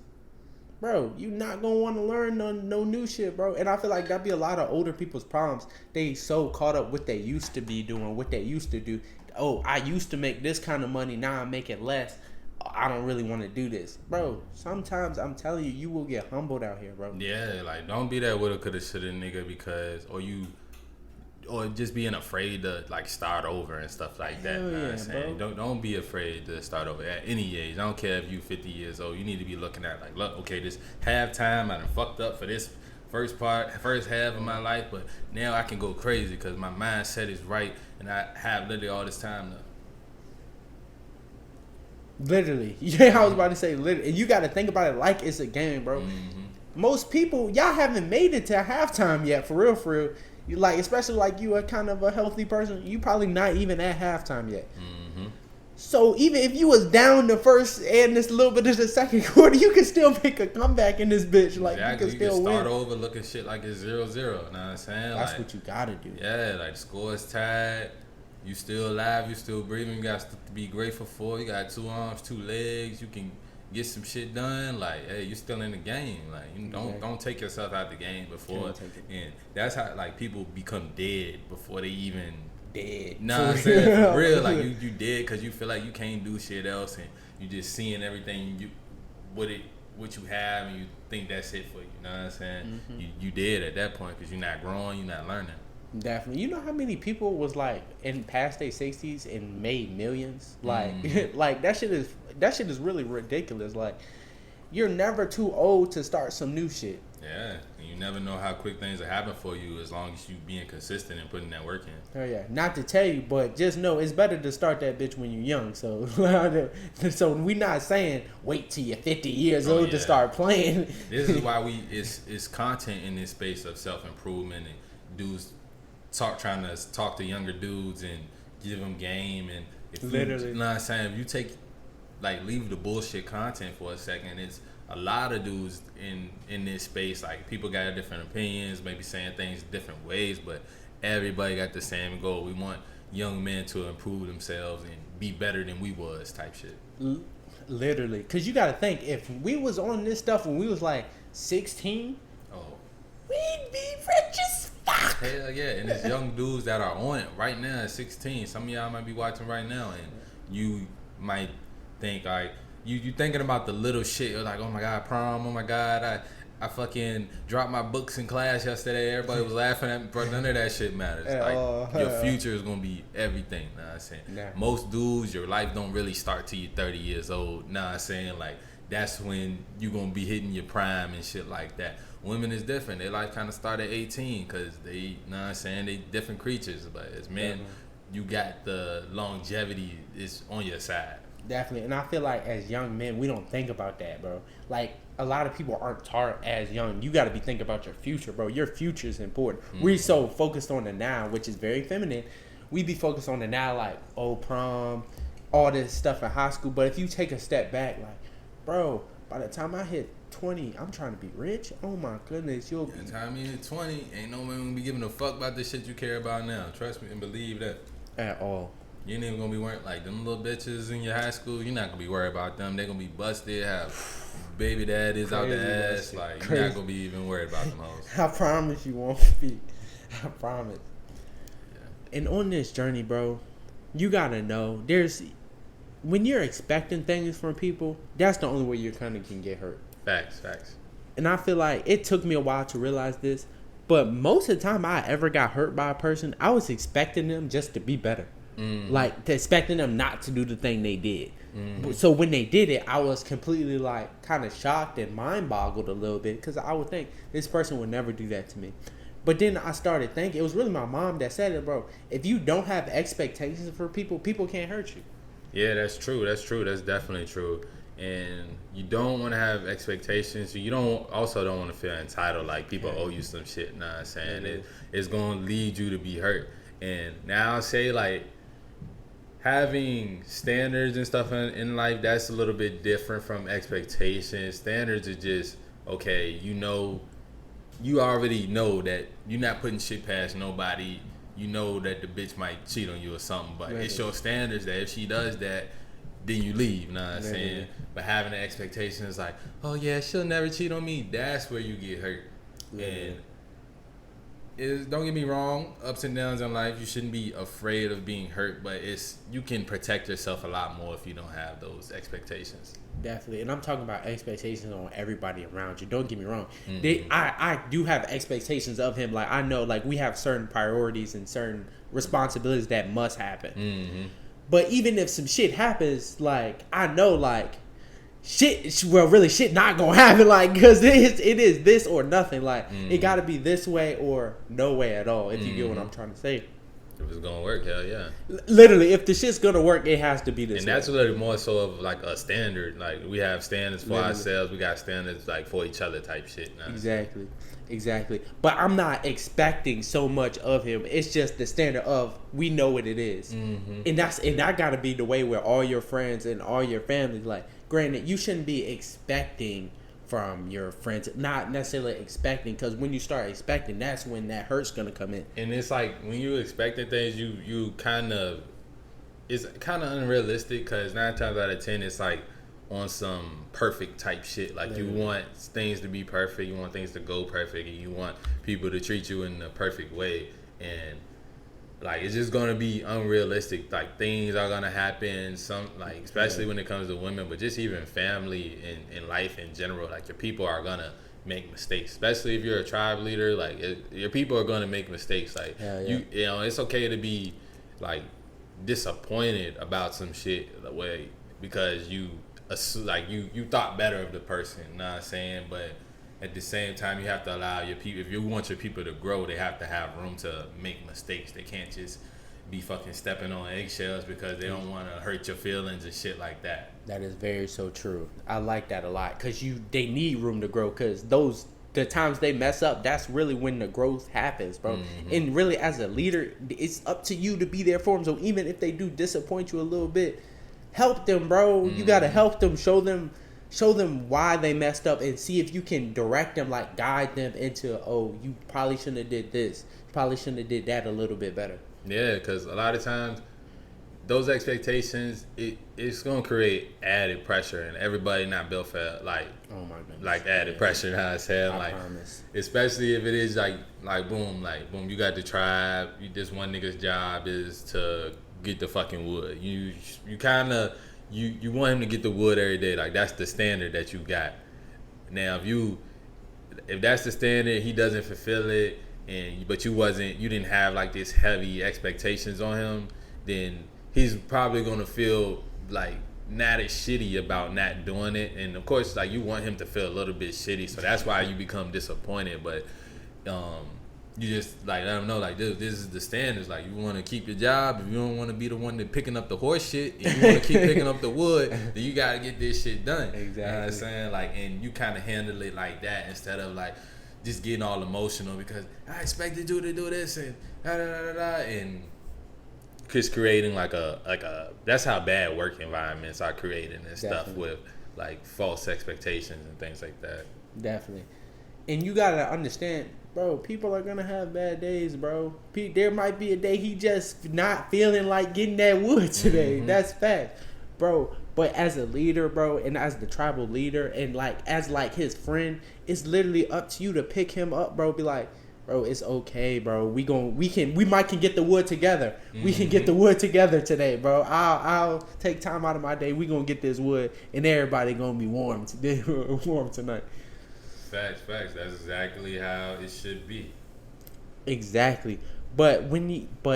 Speaker 3: Bro, you not gonna want to learn no new shit, bro. And I feel like that'd be a lot of older people's problems. They so caught up what they used to be doing, what they used to do. Oh, I used to make this kind of money, now I'm making less. I don't really want to do this, bro. Sometimes I'm telling you, you will get humbled out here, bro.
Speaker 2: Yeah, like, don't be that woulda, coulda, shoulda nigga because, or just being afraid to, like, start over and stuff like that.
Speaker 3: Hell yeah,
Speaker 2: I'm saying? Don't be afraid to start over at any age. I don't care if you 50 years old. You need to be looking at, like, look, okay, this halftime, I done fucked up for this first half of my life, but now I can go crazy because my mindset is right and I have literally all this time to.
Speaker 3: Literally. Yeah, I was about to say literally. And you got to think about it like it's a game, bro. Mm-hmm. Most people, y'all haven't made it to halftime yet, for real, for real. You, like, especially like you are kind of a healthy person, you probably not even at halftime yet. Mm-hmm. So even if you was down the first and this little bit of the second quarter, you can still make a comeback in this bitch. Like
Speaker 2: exactly.
Speaker 3: you can still
Speaker 2: start
Speaker 3: win.
Speaker 2: over looking shit like it's 0-0. You know what I'm saying?
Speaker 3: That's
Speaker 2: like,
Speaker 3: what you gotta do.
Speaker 2: Yeah, like the score is tied. You still alive. You still breathing. You got stuff to be grateful for. You got 2 arms, 2 legs. You can get some shit done. Like, hey, you still in the game. Like, you don't take yourself out the game before. And that's how like people become dead before they even.
Speaker 3: Dead.
Speaker 2: Nah, I'm saying for real, like you dead because you feel like you can't do shit else, and you just seeing everything what you have, and you think that's it for you. You know what I'm saying? Mm-hmm. You dead at that point because you're not growing, you're not learning.
Speaker 3: Definitely. You know how many people was like in past their 60s and made millions? Like, like that shit is really ridiculous. Like, you're never too old to start some new shit.
Speaker 2: Yeah, and you never know how quick things will happen for you as long as you being consistent and putting that work in.
Speaker 3: Oh yeah, not to tell you, but just know it's better to start that bitch when you're young. So, so we not saying wait till you're 50 years old to start playing.
Speaker 2: This is why it's content in this space of self-improvement and dudes trying to talk to younger dudes and give them game, and if
Speaker 3: literally,
Speaker 2: you know what I'm saying, if you take leave the bullshit content for a second, it's a lot of dudes in this space, like people got different opinions, maybe saying things different ways, but everybody got the same goal. We want young men to improve themselves and be better than we was type shit.
Speaker 3: Literally, because you got to think, if we was on this stuff when we was like 16, we'd be rich as fuck.
Speaker 2: Hell yeah, and there's young dudes that are on it right now at 16. Some of y'all might be watching right now, and you might think like you thinking about the little shit. You're like, oh my god, prom. Oh my god, I fucking dropped my books in class yesterday. Everybody was laughing at me, bro. None of that shit matters. Your future is gonna be everything. Know what I'm saying? Nah. Most dudes, your life don't really start till you're 30 years old. Know what I'm saying? Like that's when you gonna be hitting your prime and shit like that. Women is different. Their life kind of start at 18 because they, know what I'm saying, they different creatures. But as men, you got the longevity is on your side.
Speaker 3: Definitely. And I feel like as young men, we don't think about that, bro. Like, a lot of people aren't taught as young. You got to be thinking about your future, bro. Your future is important. We're so focused on the now, which is very feminine. We be focused on the now, like, oh, prom, all this stuff in high school. But if you take a step back, like, bro, by the time I hit 20, I'm trying to be rich. Oh, my goodness. By
Speaker 2: the time you hit 20, ain't no man gonna be giving a fuck about the shit you care about now. Trust me and believe that.
Speaker 3: At all.
Speaker 2: You ain't even gonna be worried like them little bitches in your high school. You're not gonna be worried about them. They gonna be busted, have baby daddies out the ass. Like you're not gonna be even worried about them hoes.
Speaker 3: I promise you won't be. I promise. Yeah. And on this journey, bro, you gotta know when you're expecting things from people, that's the only way you kind of can get hurt.
Speaker 2: Facts.
Speaker 3: And I feel like it took me a while to realize this, but most of the time I ever got hurt by a person, I was expecting them just to be better. Like expecting them not to do the thing they did. So when they did it, I was completely like kind of shocked and mind boggled a little bit because I would think this person would never do that to me. But then I started thinking, it was really my mom that said it, bro. If you don't have expectations for people, people can't hurt you.
Speaker 2: Yeah, that's true. That's definitely true. And you don't want to have expectations. You don't want to feel entitled like people owe you some shit. Nah, I'm saying it's going to lead you to be hurt. And now I say like, having standards and stuff in life, that's a little bit different from expectations. Standards are just, okay, you already know that you're not putting shit past nobody. You know that the bitch might cheat on you or something, but it's your standards that if she does that, then you leave, you know what I'm saying? But having the expectation is like, oh yeah, she'll never cheat on me. That's where you get hurt. And don't get me wrong, ups and downs in life, you shouldn't be afraid of being hurt, but you can protect yourself a lot more if you don't have those expectations.
Speaker 3: Definitely. And I'm talking about expectations on everybody around you. Don't get me wrong. I do have expectations of him. Like, I know, like, we have certain priorities and certain responsibilities that must happen. But even if some shit happens, like, I know, like, shit not gonna happen, like, because it is this or nothing. Like, it gotta be this way or no way at all, if you get what I'm trying to say.
Speaker 2: If it's gonna work, hell yeah.
Speaker 3: Literally, if the shit's gonna work, it has to be this way.
Speaker 2: And that's literally more so of like a standard. Like, we have standards for ourselves, we got standards like for each other type shit.
Speaker 3: Exactly. Exactly. But I'm not expecting so much of him. It's just the standard of we know what it is. And that gotta be the way where all your friends and all your family, like, granted, you shouldn't be expecting from your friends, not necessarily expecting, because when you start expecting, that's when that hurt's gonna come in.
Speaker 2: And it's like when you expecting things, you kind of, it's kind of unrealistic, because 9 times out of 10 it's like on some perfect type shit. Like, you want things to be perfect, you want things to go perfect, and you want people to treat you in the perfect way. And like, it's just gonna be unrealistic. Like, things are gonna happen, some, like, especially when it comes to women, but just even family and life in general. Like, your people are gonna make mistakes, especially if you're a tribe leader. Like, your people are gonna make mistakes. Like, you know, it's okay to be like disappointed about some shit, the way, because you thought better of the person, you know what I'm saying? But at the same time, you have to allow your people, if you want your people to grow, they have to have room to make mistakes. They can't just be fucking stepping on eggshells because they don't want to hurt your feelings and shit like that.
Speaker 3: That is very so true. I like that a lot, because they need room to grow, because the times they mess up, that's really when the growth happens, bro. And really, as a leader, it's up to you to be there for them. So even if they do disappoint you a little bit, help them, bro. You gotta help them, show them why they messed up, and see if you can direct them, like guide them into, oh, you probably shouldn't have did this, you probably shouldn't have did that a little bit better.
Speaker 2: Yeah, because a lot of times those expectations, it's gonna create added pressure, and everybody not built for, like,
Speaker 3: oh my goodness,
Speaker 2: like added pressure. You know what I'm saying?
Speaker 3: I
Speaker 2: like,
Speaker 3: promise.
Speaker 2: especially if it is like boom, you got the tribe. This one nigga's job is to get the fucking wood. You kind of you want him to get the wood every day. Like, that's the standard that you got. Now, if that's the standard, he doesn't fulfill it, but you didn't have like this heavy expectations on him, then he's probably gonna feel like not as shitty about not doing it. And of course, like, you want him to feel a little bit shitty, so that's why you become disappointed. But you just, like, let them know, like, this is the standards. Like, you want to keep your job. If you don't want to be the one that picking up the horse shit, and you want to keep picking up the wood, then you gotta get this shit done.
Speaker 3: Exactly.
Speaker 2: You know what I'm saying? Like, and you kind of handle it like that, instead of like just getting all emotional because I expected you to do this and da da da da, and just creating like a that's how bad work environments are created and stuff, with like false expectations and things like that.
Speaker 3: Definitely. And you gotta understand, bro, people are gonna have bad days, bro. There might be a day he just not feeling like getting that wood today. That's fact, bro. But as a leader, bro, and as the tribal leader, and like as like his friend, it's literally up to you to pick him up, bro. Be like, bro, it's okay, bro. We might can get the wood together. We can get the wood together today, bro. I'll take time out of my day. We gonna get this wood, and everybody gonna be warm today, warm tonight.
Speaker 2: Facts. That's exactly how it should be.
Speaker 3: Exactly. But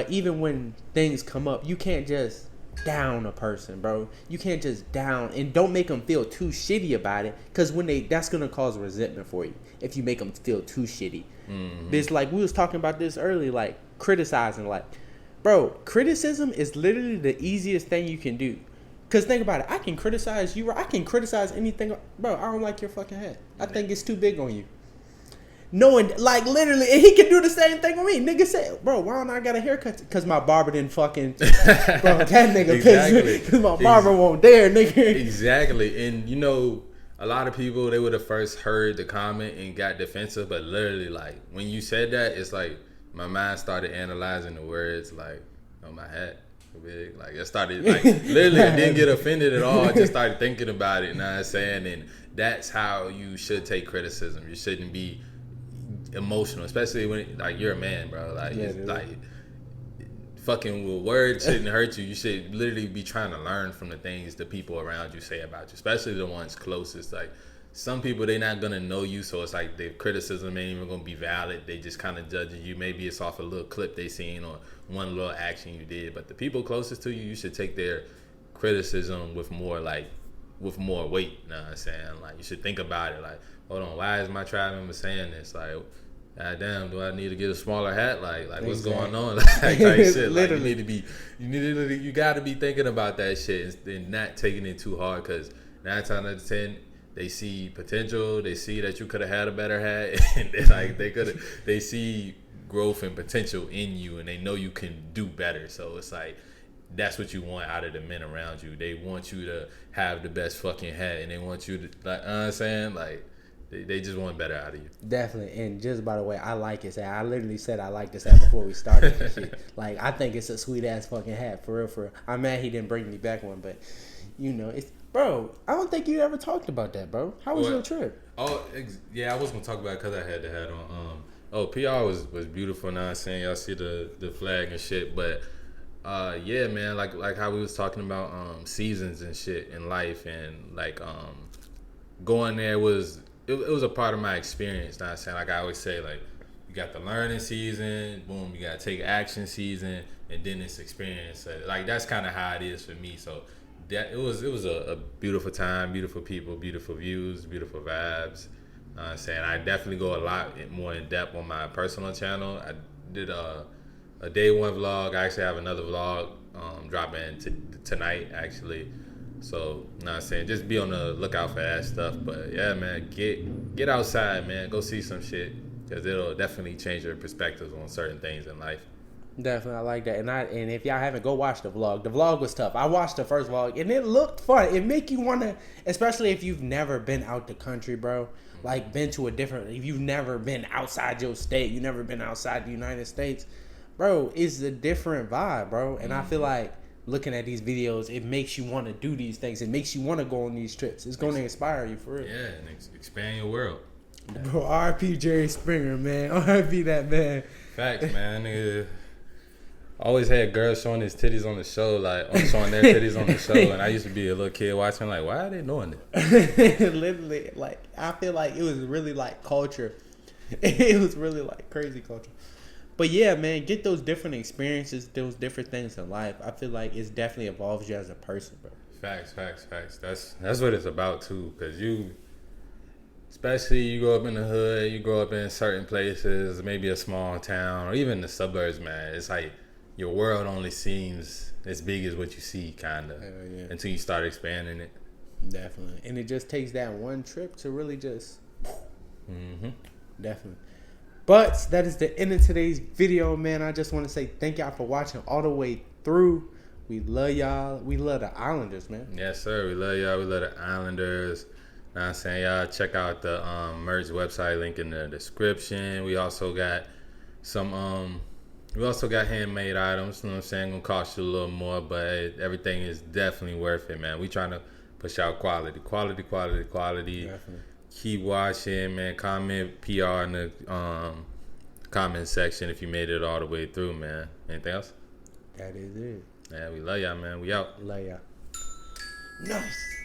Speaker 3: even when things come up, you can't just down a person, bro. You can't just down, and don't make them feel too shitty about it, because that's gonna cause resentment for you if you make them feel too shitty. It's like we was talking about this earlier, like criticizing, like, bro, criticism is literally the easiest thing you can do. Because think about it, I can criticize you, I can criticize anything, bro. I don't like your fucking head. I think it's too big on you. Knowing, like, literally, and he can do the same thing with me. Nigga said, bro, why don't I got a haircut? Because my barber didn't fucking, bro, that nigga pissed me. Because my barber won't dare, nigga.
Speaker 2: Exactly. And, you know, a lot of people, they would have first heard the comment and got defensive, but literally, like, when you said that, it's like, my mind started analyzing the words, like, on my hat. Big. Like, I started, like, literally, I didn't get offended at all. I just started thinking about it, you know what I'm saying? And that's how you should take criticism. You shouldn't be emotional, especially when, like, you're a man, bro. Like, like, fucking with words shouldn't hurt you. You should literally be trying to learn from the things the people around you say about you, especially the ones closest. Like, some people, they not gonna know you, so it's like the criticism ain't even gonna be valid. They just kind of judging you. Maybe it's off a little clip they seen or one little action you did. But the people closest to you, you should take their criticism with more weight. You know what I'm saying? Like, you should think about it. Like, hold on, why is my tribe member saying this? Like, God damn, do I need to get a smaller hat? Like what's going on? Like, shit. Like, you gotta be thinking about that shit and not taking it too hard, because 9 times out of 10, they see potential. They see that you could have had a better hat, and they see growth and potential in you, and they know you can do better. So it's like that's what you want out of the men around you. They want you to have the best fucking hat, and they want you to like, you know what I'm saying, like. They just want better out of you.
Speaker 3: Definitely. And just by the way, I like his hat. I literally said I like this hat before we started this shit. Like, I think it's a sweet ass fucking hat. For real, for real. I'm mad he didn't bring me back one, but you know, it's bro, I don't think you ever talked about that, bro. How was your trip?
Speaker 2: Oh, yeah, I was gonna talk about it because I had the hat on. PR was beautiful. Now I'm saying y'all see the flag and shit, but yeah, man, like how we was talking about seasons and shit in life, and like going there was. It was a part of my experience. Not saying, like I always say, like you got the learning season, boom, you got to take action season, and then this experience. Like that's kind of how it is for me. So that it was a beautiful time, beautiful people, beautiful views, beautiful vibes. I'm saying I definitely go a lot more in depth on my personal channel. I did a day one vlog. I actually have another vlog dropping tonight actually. So, I'm saying, just be on the lookout for that stuff. But yeah, man, get outside, man. Go see some shit, because it'll definitely change your perspectives on certain things in life.
Speaker 3: Definitely, I like that. And if y'all haven't, go watch the vlog. The vlog was tough. I watched the first vlog, and it looked fun. It make you want to, especially if you've never been out the country, bro. Like, been to if you've never been outside your state, you've never been outside the United States, bro, it's a different vibe, bro. And I feel like, looking at these videos, it makes you want to do these things. It makes you want to go on these trips. It's going to inspire you for real.
Speaker 2: Yeah, and expand your world.
Speaker 3: Bro, R.I.P. Jerry Springer, man. R.I.P. that man.
Speaker 2: Facts, man. Nigga always had girls showing his titties on the show, like showing their titties on the show, and I used to be a little kid watching, like, why are they doing it?
Speaker 3: Literally, like, I feel like it was really like culture. It was really like crazy culture. But yeah, man, get those different experiences, those different things in life. I feel like it definitely evolves you as a person, bro.
Speaker 2: Facts. That's what it's about too, because especially you grow up in the hood, you grow up in certain places, maybe a small town or even the suburbs, man. It's like your world only seems as big as what you see, kind of, until you start expanding it.
Speaker 3: Definitely, and it just takes that one trip to really just. Definitely. But that is the end of today's video, man. I just want to say thank y'all for watching all the way through. We love y'all. We love the Islanders, man.
Speaker 2: Yes, sir. We love y'all. We love the Islanders. Know what I'm saying, y'all check out the merch website, link in the description. We also got some handmade items. You know what I'm saying? Gonna cost you a little more, but everything is definitely worth it, man. We trying to push out quality. Definitely. Keep watching, man. Comment PR in the comment section if you made it all the way through, man. Anything else?
Speaker 3: That is it.
Speaker 2: Yeah, we love y'all, man. We out.
Speaker 3: Love y'all. Nice.